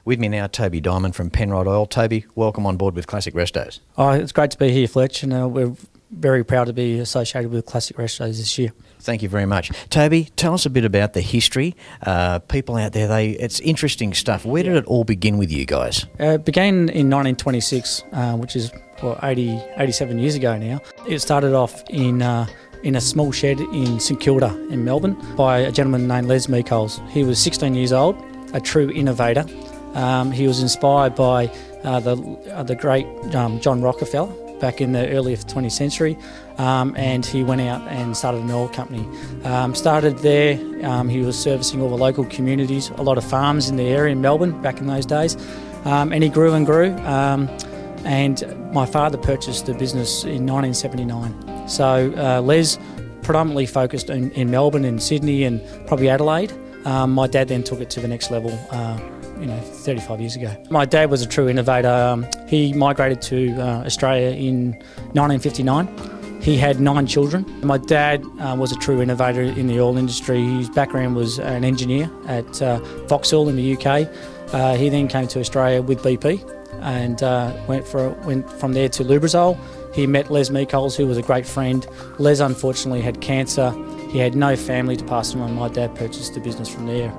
With me now, Toby Diamond from Penrite Oil. Toby, welcome on board with Classic Restos. Oh, it's great to be here, Fletch, and we're very proud to be associated with Classic Restos this year. Thank you very much. Toby, tell us a bit about the history. People out there, it's interesting stuff. Where did it all begin with you guys? It began in 1926, which is 87 years ago now. It started off in a small shed in St Kilda in Melbourne by a gentleman named Les Meekols. He was 16 years old, a true innovator. He was inspired by the great John Rockefeller back in the early 20th century, and he went out and started an oil company. Started there, he was servicing all the local communities, a lot of farms in the area in Melbourne back in those days, and he grew and grew, and my father purchased the business in 1979. So Les predominantly focused in Melbourne and Sydney and probably Adelaide. My dad then took it to the next level 35 years ago. My dad was a true innovator. He migrated to Australia in 1959. He had 9 children. My dad was a true innovator in the oil industry. His background was an engineer at Vauxhall in the UK. He then came to Australia with BP and went from there to Lubrizol. He met Les Meekols, who was a great friend. Les unfortunately had cancer. He had no family to pass him on. My dad purchased the business from there.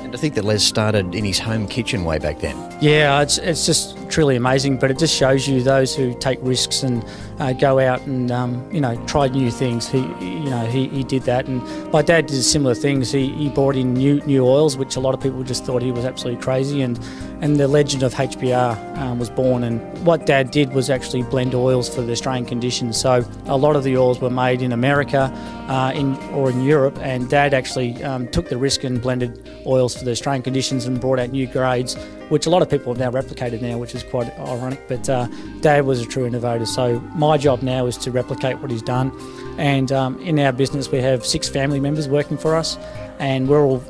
I think that Les started in his home kitchen way back then. Yeah, it's just truly amazing, but it just shows you those who take risks and go out and try new things. He did that, and my dad did similar things. He brought in new oils, which a lot of people just thought he was absolutely crazy, and the legend of HBR was born. And what Dad did was actually blend oils for the Australian conditions. So a lot of the oils were made in America or in Europe, and Dad actually took the risk and blended oils for the Australian conditions and brought out new grades, which a lot of people have now replicated now, which is quite ironic. But Dad was a true innovator, so my job now is to replicate what he's done. And in our business, we have 6 family members working for us, and we're all,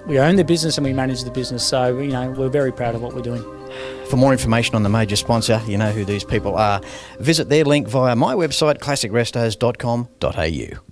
we own the business and we manage the business. So, we're very proud of what we're doing. For more information on the major sponsor, you know who these people are, visit their link via my website, classicrestos.com.au.